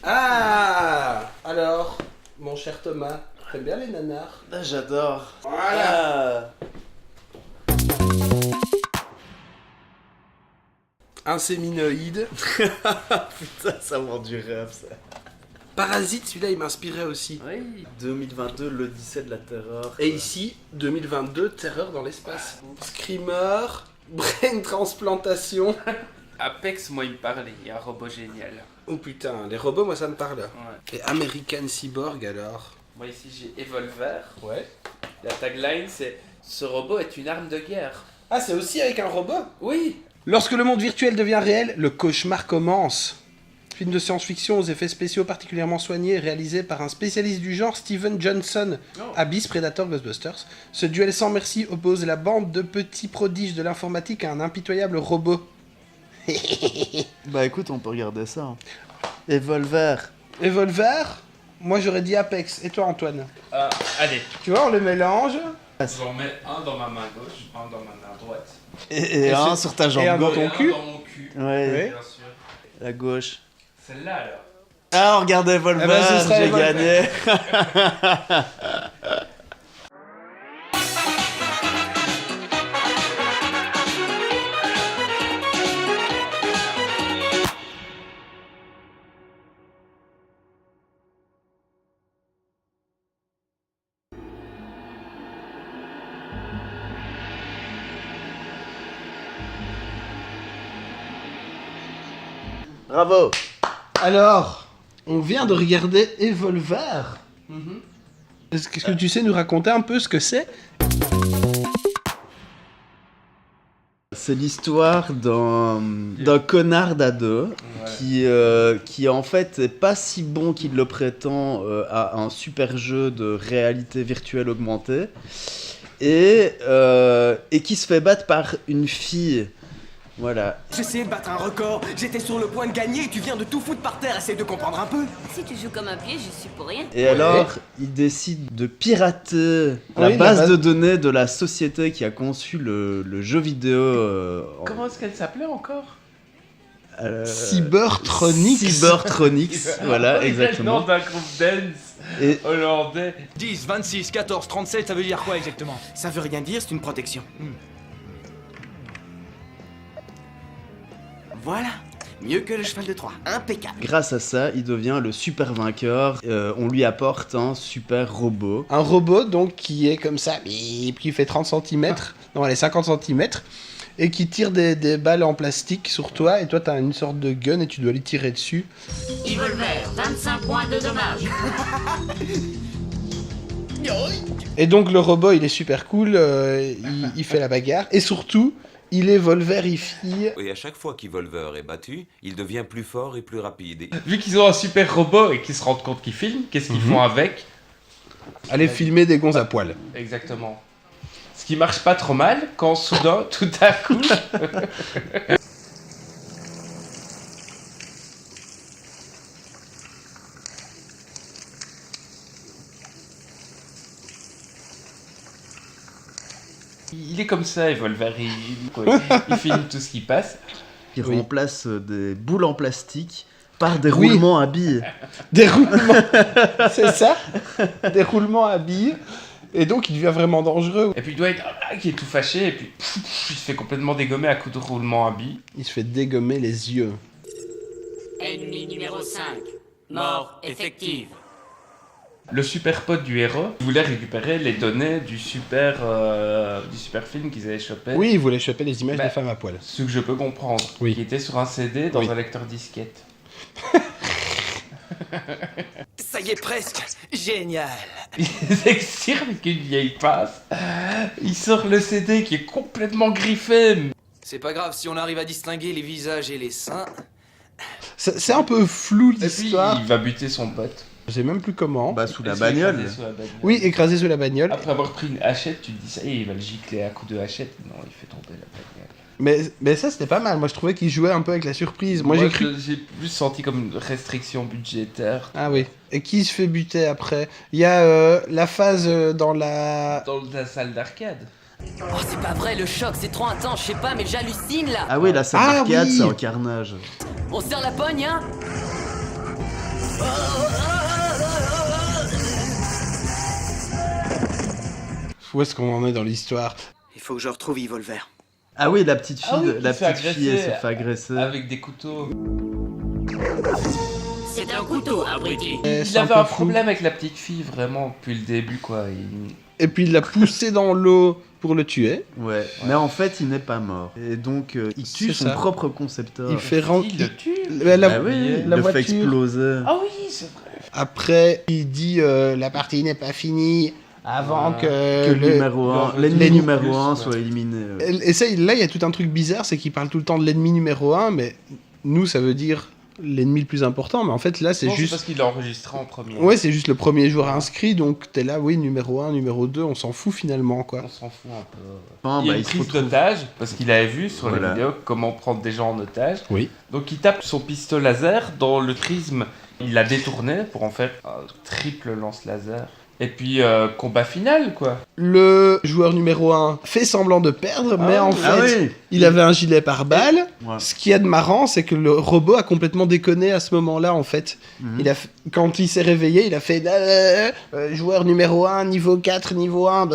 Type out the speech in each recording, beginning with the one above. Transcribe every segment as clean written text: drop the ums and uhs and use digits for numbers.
Ah, alors, mon cher Thomas, t'aimes bien les nanars? Ah, j'adore. Voilà. Un séminoïde. Putain, ça vend du rêve, ça. Parasite, celui-là, il m'inspirait aussi. Oui, 2022, l'Odyssée de la terreur. Et ici, 2022, terreur dans l'espace. Screamer, brain transplantation. Apex, moi, il me parlait, il y a un robot génial. Oh putain, les robots, moi, ça me parle. Ouais. Et American Cyborg, alors? Moi, ici, j'ai Evolver. Ouais. La tagline, c'est « Ce robot est une arme de guerre Ah, c'est aussi avec un robot? » Oui. Lorsque le monde virtuel devient réel, le cauchemar commence. Film de science-fiction aux effets spéciaux particulièrement soignés, réalisé par un spécialiste du genre, Steven Johnson, Abyss, Predator, Ghostbusters. Ce duel sans merci oppose la bande de petits prodiges de l'informatique à un impitoyable robot. Bah écoute, on peut regarder ça. Hein. Evolver. Evolver, moi j'aurais dit Apex. Et toi, Antoine? Allez, Tu vois, on le mélange. j'en mets un dans ma main gauche, un dans ma main droite. Et un sur ta jambe et un dans gauche. ton Et un cul. dans mon cul. Ouais, Bien sûr. la gauche. Celle-là, alors. Ah, on regarde Evolver, Eh ben, ce sera j'ai Evolver. gagné. Bravo. Alors, on vient de regarder Evolver. Est-ce que tu sais nous raconter un peu ce que c'est? C'est l'histoire d'un connard d'ado qui en fait est pas si bon qu'il le prétend à un super jeu de réalité virtuelle augmentée et qui se fait battre par une fille. Voilà. J'essayais de battre un record, j'étais sur le point de gagner et tu viens de tout foutre par terre, essaye de comprendre un peu. Si tu joues comme un pied, je suis pour rien. Et alors, il décide de pirater la Oui, base de données de la société qui a conçu le jeu vidéo. Comment est-ce qu'elle s'appelait encore Cybertronics. Cybertronics, voilà, Le nom exactement. d'un groupe dance Et hollandais. 10, 26, 14, 37, ça veut dire quoi exactement? Ça veut rien dire, c'est une protection. Voilà, mieux que le cheval de Troie, impeccable. grâce à ça, il devient le super vainqueur. On lui apporte un super robot. Un robot donc qui est comme ça, qui fait 30 cm, non allez 50 cm, et qui tire des balles en plastique sur toi, et toi t'as une sorte de gun et tu dois lui tirer dessus. Evolver, 25 points de dommage. Et donc le robot il est super cool, il fait la bagarre, et surtout il est volverifie. Et à chaque fois qu'Evolver est battu, il devient plus fort et plus rapide. Vu qu'ils ont un super robot et qu'ils se rendent compte qu'ils filment, qu'est-ce qu'ils font avec? Aller filmer des gonzes à poil. Exactement. Ce qui marche pas trop mal quand soudain, tout à coup... Il est comme ça, Evolver, il filme tout ce qui passe. Qui Oui. remplace des boules en plastique par des Oui. roulements à billes. Des roulements, c'est ça? Des roulements à billes. Et donc il devient vraiment dangereux. Et puis il doit être qui est tout fâché, et puis il se fait complètement dégommer à coups de roulement à billes. Il se fait dégommer les yeux. Ennemi numéro 5. Mort effective. Le super pote du héros voulait récupérer les données du super film qu'ils avaient chopé. Oui, il voulait choper les images Bah, des femmes à poil. Ce que je peux comprendre. Oui. Qui était sur un CD dans Oui. un lecteur disquette. Ça y est presque, génial. Il s'extirpe avec une vieille passe. Il sort le CD qui est complètement griffé. C'est pas grave si on arrive à distinguer les visages et les seins. C'est un peu flou Et puis l'histoire. il va buter son pote. Je sais même plus comment. Bah, sous la Et se fait bagnole. écraser sous la bagnole. Oui, écrasé sous la bagnole. Après avoir pris une hachette, tu te dis ça y est, il va le gicler à coups de hachette. Non, il fait tomber la bagnole. Mais ça c'était pas mal. Moi je trouvais qu'il jouait un peu avec la surprise. Moi j'ai cru. J'ai plus senti comme une restriction budgétaire. Ah oui. Et qui se fait buter après? Il y a la phase dans la. Dans la salle d'arcade. Oh, c'est pas vrai, le choc, c'est trop intense, je sais pas, mais j'hallucine là. Ah oui, la salle Ah d'arcade, oui. c'est en carnage. On serre la pogne, hein? Où est-ce qu'on en est dans l'histoire? Il faut que je retrouve Evolver. Ah oui, la petite fille, Ah oui, la qui se fait petite fille, elle agresser se fait agresser. Avec des couteaux. C'est un couteau, abruti. Il avait un problème avec la petite fille, vraiment, depuis le début, quoi. Et puis il l'a poussé dans l'eau pour le tuer. Ouais, mais en fait, il n'est pas mort. Et donc, il tue C'est son ça. propre concepteur. Il fait rentrer. Il le tue. La, Ah oui, la il le fait voiture. exploser. Ah oui, c'est vrai. Après, il dit la partie n'est pas finie avant Ah. que Que le numéro 1, le- l'ennemi le- numéro plus, 1 ouais. soit éliminé. Et ça, là, il y a tout un truc bizarre, c'est qu'il parle tout le temps de l'ennemi numéro 1, mais nous, ça veut dire l'ennemi le plus important, mais en fait, là, c'est Non, juste... parce qu'il l'a enregistré en premier. Ouais, c'est juste le premier jour inscrit, donc t'es là, oui, numéro 1, numéro 2, on s'en fout finalement, quoi. On s'en fout un peu. Enfin, Il y a bah, une il se prise retrouve. d'otage, parce qu'il avait vu sur Voilà. les vidéos comment prendre des gens en otage. Oui. Donc il tape son pistolet laser dans le prisme. Il l'a détourné pour en faire un triple lance-laser. Et puis combat final, quoi. Le joueur numéro 1 fait semblant de perdre, mais en fait, Ah oui. il avait un gilet pare-balles. Ouais. Ce qu'il y a de marrant, c'est que le robot a complètement déconné à ce moment-là, en fait. Mhm. Quand il s'est réveillé, il a fait joueur numéro 1, niveau 4, niveau 1,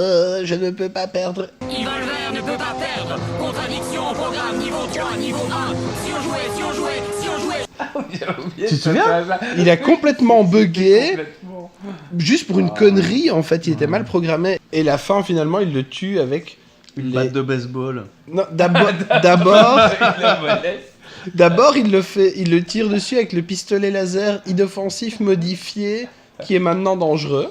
je ne peux pas perdre. Evolver ne peut pas perdre. Contradiction au programme niveau 3, niveau 1. Si on jouait, si on jouait, si on jouait. J'avais oublié Tu te ce souviens passage-là. Il a complètement bugué, Complètement. juste pour une connerie, en fait. Il était mal programmé. Et la fin, finalement, il le tue avec... Une les- batte de baseball. Non, d'abord, Avec la mollesse. d'abord, il le tire dessus avec le pistolet laser inoffensif modifié, qui est maintenant dangereux.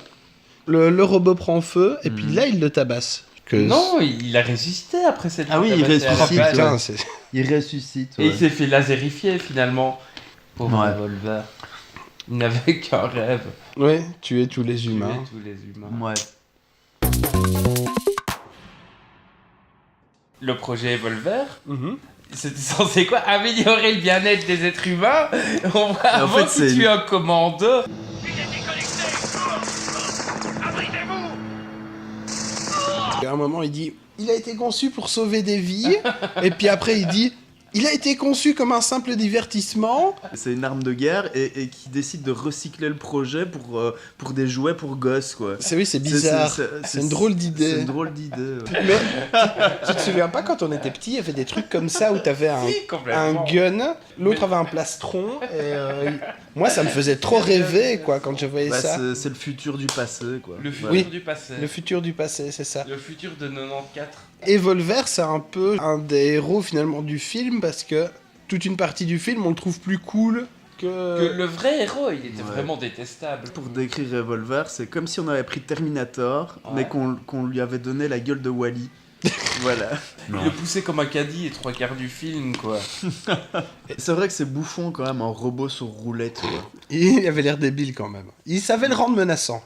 Le robot prend feu, et puis là, il le tabasse. Non, il a résisté après cette Ah oui, il tabassée à la ressuscite, balle. Putain, c'est... Il ressuscite. Et Ouais. il s'est fait laserifier finalement. Pauvre Ouais. Revolver. Il n'avait qu'un rêve. Ouais, tuer tous les Tuer humains. tous les humains. Ouais. Le projet Evolver, Mhm. c'était censé quoi? Améliorer le bien-être des êtres humains. On va Et en avant fait, qu'il c'est- tue un commando. À un moment, il dit il a été conçu pour sauver des vies. Et puis après, il dit il a été conçu comme un simple divertissement. C'est une arme de guerre et qui décide de recycler le projet pour des jouets pour gosses, quoi. C'est bizarre. C'est une drôle C'est d'idée. une drôle d'idée. Ouais. Mais tu te souviens pas quand on était petit, il y avait des trucs comme ça où t'avais un Si, complètement. gun, l'autre avait un plastron. Et moi, ça me faisait trop rêver quoi quand je voyais Bah, ça. c'est le futur du passé, quoi. Le futur Oui. du passé. Le futur du passé, c'est ça. Le futur de 94. Evolver, c'est un peu un des héros finalement du film parce que toute une partie du film, on le trouve plus cool Que le vrai héros, il était Ouais. vraiment détestable. Pour décrire Revolver, c'est comme si on avait pris Terminator, Ouais. mais qu'on lui avait donné la gueule de Wall-E. Voilà. Il le poussait comme un caddie et 3/4 du film, quoi. C'est vrai que c'est bouffon quand même, un robot sur roulette, quoi. Il avait l'air débile quand même. Il savait le rendre menaçant.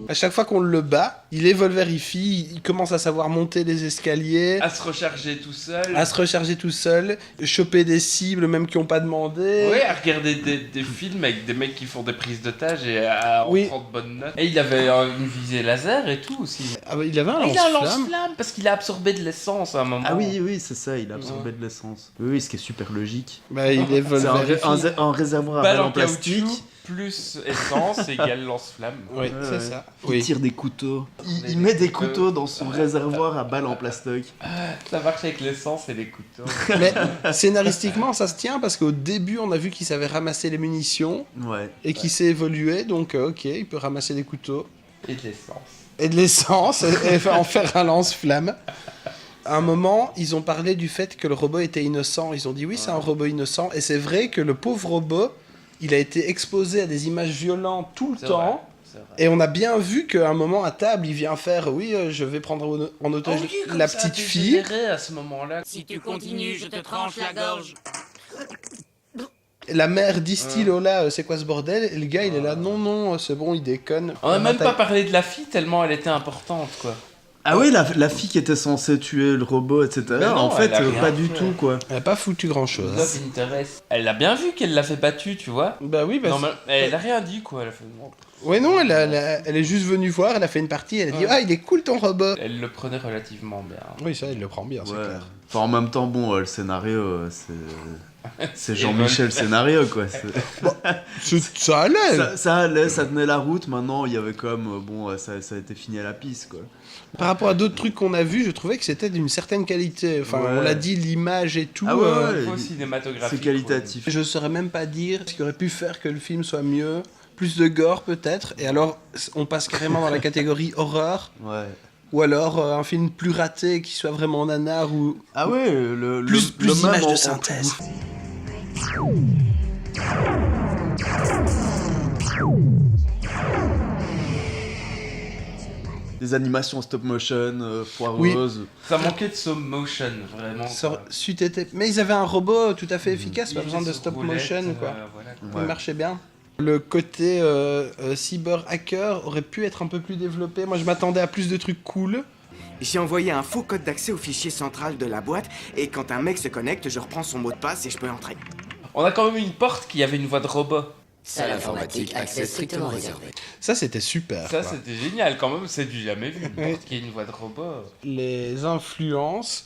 À chaque fois qu'on le bat, il évolverifie, il commence à savoir monter les escaliers, À se recharger tout seul. à se recharger tout seul, choper des cibles même qui n'ont pas demandé. Ouais, à regarder des films avec des mecs qui font des prises d'otage et à en Oui. prendre bonne note. Et il avait une visée laser et tout aussi. Ah bah, il avait un Et il a un lance-flamme. lance-flamme parce qu'il a absorbé de l'essence à un moment. Ah oui, oui, c'est ça, il a absorbé de l'essence. Oui, oui, ce qui est super logique. Bah, il C'est évolverifie. un réservoir à Balle balles en en plastique. caoutchouc plus essence égale lance-flamme. Oui, Ouais, c'est ouais. ça. Il Oui. tire des couteaux. Il met des couteaux dans son réservoir à balles en plastique. Ça marche avec l'essence et les couteaux. Mais scénaristiquement, ça se tient parce qu'au début, on a vu qu'il savait ramasser les munitions Ouais. et qu'il s'est évolué. Donc, ok, il peut ramasser des couteaux Et de l'essence. et de l'essence et en faire un lance-flamme. À un moment, ils ont parlé du fait que le robot était innocent. Ils ont dit oui, c'est un robot innocent. Et c'est vrai que le pauvre robot, il a été exposé à des images violentes tout le C'est temps. vrai, c'est vrai. Et on a bien vu qu'à un moment à table, il vient faire oui, je vais prendre en otage Oh oui, comme la ça a petite fille. dégénéré à ce moment-là. Si tu continues, je te tranche la gorge. La mère distille oh là, c'est quoi ce bordel? Et le gars, il est là, non, non, c'est bon, il déconne. On a même pas parlé de la fille tellement elle était importante, quoi. Ah oui, la fille qui était censée tuer le robot, etc. Mais non, en fait, elle a rien pas du fait. tout, quoi. Elle a pas foutu grand chose. Love interest. Elle a bien vu qu'elle l'avait battue, tu vois. Bah oui, bah Non, mais elle a rien dit, quoi. Elle a fait, bon, Ouais, non, elle est juste venue voir, elle a fait une partie, elle a dit Ouais. ah, il est cool ton robot. Elle le prenait relativement bien. Oui, ça, il le prend bien, c'est Ouais. clair. Enfin, en même temps, bon, le scénario, c'est Jean-Michel scénario, quoi. Ça allait. Ça allait, ça tenait la route. Maintenant, il y avait quand même, bon, ça a été fini à la piste, quoi. Par rapport à d'autres trucs qu'on a vus, je trouvais que c'était d'une certaine qualité. Enfin, Ouais. on l'a dit, l'image et tout. Ah ouais, Faut cinématographique. c'est qualitatif. Je saurais même pas dire ce qui aurait pu faire que le film soit mieux. Plus de gore peut-être. Et alors, on passe carrément dans la catégorie horreur. Ouais. Ou alors un film plus raté qui soit vraiment nanar ou Ah ouais, plus le même images de en- synthèse. Des animations stop motion, foireuses. Ça manquait de slow motion, vraiment. Ça quoi. c'eût été... Mais ils avaient un robot tout à fait efficace, pas Il besoin était de sur stop roulette, motion quoi. voilà. Ça Ouais. marchait bien. Le côté cyber hacker aurait pu être un peu plus développé. Moi je m'attendais à plus de trucs cool. J'ai envoyé un faux code d'accès au fichier central de la boîte, et quand un mec se connecte, je reprends son mot de passe et je peux entrer. On a quand même une porte qui avait une voix de robot. Salle informatique, accès strictement réservé. Ça c'était super. Ça, quoi. c'était génial quand même, c'est du jamais vu. Une porte qui a une voix de robot. Les influences,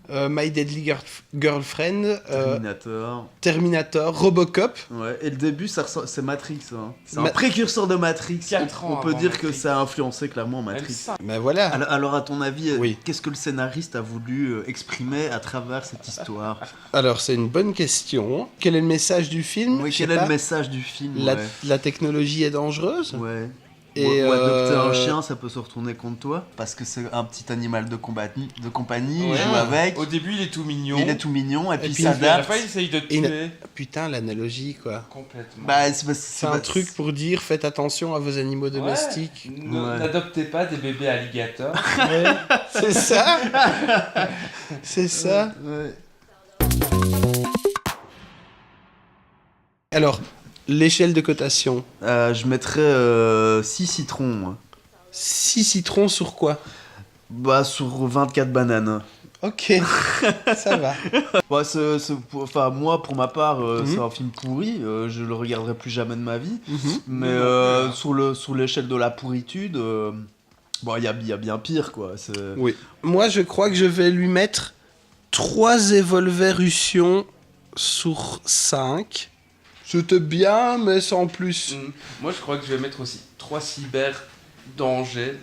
My Deadly Girlfriend, Terminator, Robocop. Ouais, et le début, c'est Matrix. Hein. C'est Ma- un précurseur de Matrix. 4 ans On peut avant dire que Matrix. ça a influencé clairement Matrix. M5. Mais voilà. Alors, à ton avis, Oui. qu'est-ce que le scénariste a voulu exprimer à travers cette histoire? Alors c'est une bonne question. Quel est le message du film? Oui, Je sais quel est pas. le message du film? La technologie est dangereuse. Ouais. Et, Ou adopter un euh, chien, ça peut se retourner contre toi. Parce que c'est un petit animal de compagnie, il Ouais. joue avec. Au début, il est tout mignon. Il est tout mignon et puis il puis, À la s'adapte. fin, il essaye de te Et tuer. Putain, l'analogie quoi. Complètement. Bah, C'est un truc pour dire faites attention à vos animaux domestiques. Ouais. N'adoptez pas des bébés alligators. Ouais. C'est ça. C'est ça. Ouais. Alors, l'échelle de cotation. Je mettrais 6 citrons, moi. 6 citrons sur quoi? Bah, sur 24 bananes. Ok, ça va. Bah, enfin, moi, pour ma part, Mhm. c'est un film pourri. Je le regarderai plus jamais de ma vie. Mhm. Mais sur l'échelle de la pourritude, bon, il y a bien pire, quoi. Oui. Moi, je crois que je vais lui mettre 3 évolutions sur 5. C'était bien, mais sans plus. Moi, je crois que je vais mettre aussi 3 cyber dangers.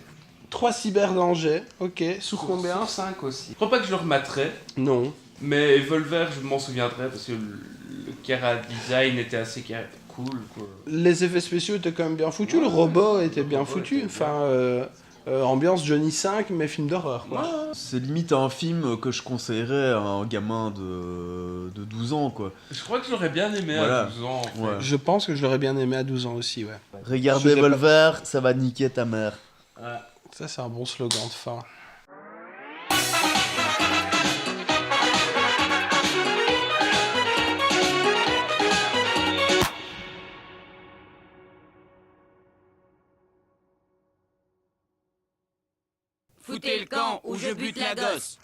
3 cyberdangers, ok. Sur combien? 5 aussi. Je crois pas que je le remettrai. Non. Mais Volver, je m'en souviendrai parce que le Kara design était assez cool, quoi. Les effets spéciaux étaient quand même bien foutus, le robot était bien foutu. Enfin, ambiance Johnny 5, mais film d'horreur, quoi. C'est limite un film que je conseillerais à un gamin de 12 ans, quoi. Je crois que j'aurais bien aimé Voilà. à 12 ans. En fait. Ouais. Je pense que je l'aurais bien aimé à 12 ans aussi, ouais. Regardez Je sais pas. Volver, ça va niquer ta mère. Ça, c'est un bon slogan de fin. Foutez le camp ou je bute la gosse.